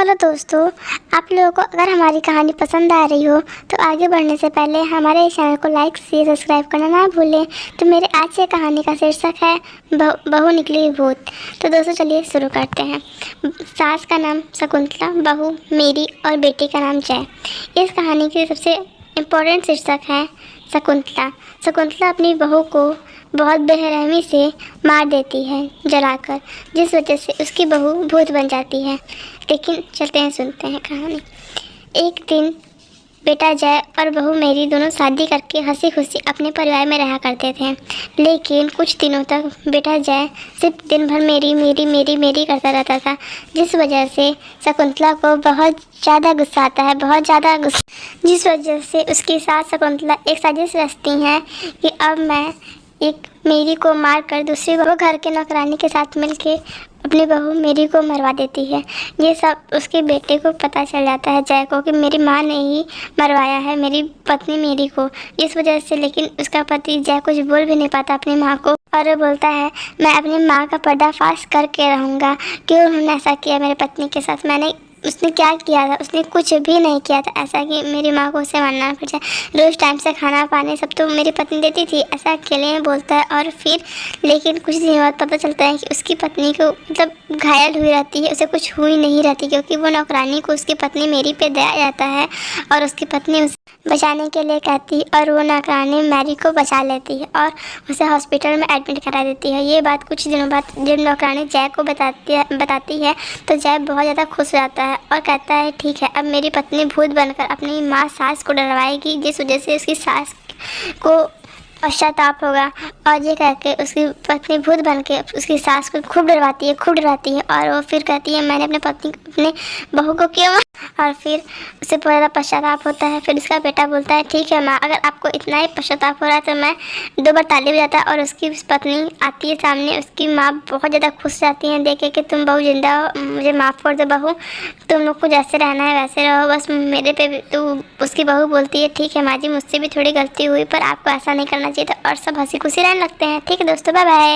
Hello दोस्तों, आप लोगों को अगर हमारी कहानी पसंद आ रही हो तो आगे बढ़ने से पहले हमारे चैनल को लाइक से सब्सक्राइब करना ना भूलें। तो मेरे आज से कहानी का शीर्षक है बहू निकली भूत। तो दोस्तों चलिए शुरू करते हैं। सास का नाम शकुंतला, बहू मेरी और बेटी का नाम जय। इस कहानी की सबसे इम्पोर्टेंट शीर्षक है शकुंतला। शकुंतला अपनी बहू को बहुत बेरहमी से मार देती है जलाकर, जिस वजह से उसकी बहू भूत बन जाती है। लेकिन चलते हैं, सुनते हैं कहानी। एक दिन बेटा जय और बहू मेरी दोनों शादी करके हंसी खुशी अपने परिवार में रहा करते थे। लेकिन कुछ दिनों तक बेटा जय सिर्फ दिन भर मेरी मेरी मेरी मेरी करता रहता था, जिस वजह से शकुंतला को बहुत ज़्यादा गुस्सा आता है, बहुत ज़्यादा गुस्सा। जिस वजह से उसकी सास शकुंतला एक साजिश रचती हैं कि अब मैं एक मेरी को मार कर दूसरी बहू घर के नौकरानी के साथ मिलके अपनी बहू मेरी को मरवा देती है। ये सब उसके बेटे को पता चल जाता है, जय को, कि मेरी माँ ने ही मरवाया है मेरी पत्नी मेरी को। इस वजह से लेकिन उसका पति जय कुछ बोल भी नहीं पाता अपनी माँ को, और वो बोलता है मैं अपनी माँ का पर्दाफाश करके रहूँगा, क्यों उन्होंने ऐसा किया मेरी पत्नी के साथ। उसने क्या किया था? उसने कुछ भी नहीं किया था ऐसा कि मेरी माँ को उसे मारना पड़ जाए। रोज़ टाइम से खाना पानी सब तो मेरी पत्नी देती थी, ऐसा अकेले में बोलता है। और फिर लेकिन कुछ दिन बाद पता चलता है कि उसकी पत्नी को मतलब घायल हुई रहती है, उसे कुछ हुई नहीं रहती, क्योंकि वो नौकरानी को उसकी पत्नी मेरी पे दया जाता है और उसकी पत्नी उसे बचाने के लिए कहती है, और वो नौकरानी मैरी को बचा लेती है और उसे हॉस्पिटल में एडमिट करा देती है। ये बात कुछ दिनों बाद जब नौकरानी जय को बताती है तो जय बहुत ज़्यादा खुश हो जाता है और कहता है ठीक है, अब मेरी पत्नी भूत बनकर अपनी माँ सास को डरवाएगी, जिस वजह से उसकी सास को पश्चाताप होगा। और ये कह के उसकी पत्नी भूत बन के उसकी सास को खूब डरवाती है और वो फिर कहती है मैंने अपने बहू को क्यों। और फिर उसे बहुत ज़्यादा पश्चाताप होता है। फिर उसका बेटा बोलता है ठीक है माँ, अगर आपको इतना ही पश्चाताप हो रहा है तो मैं 2 बार ताली बजाता है। और उसकी पत्नी आती है सामने, उसकी माँ बहुत ज़्यादा खुश जाती है देख के कि तुम बहू जिंदा हो, मुझे माफ़ कर दो बहू, तुम लोग को जैसे रहना है वैसे रहो, बस मेरे पे। तो उसकी बहू बोलती है ठीक है माँ जी, मुझसे भी थोड़ी गलती हुई, पर आपको ऐसा नहीं करना चाहिए था। और सब हंसी खुशी रहने लगते हैं। ठीक है दोस्तों, बाय बाय।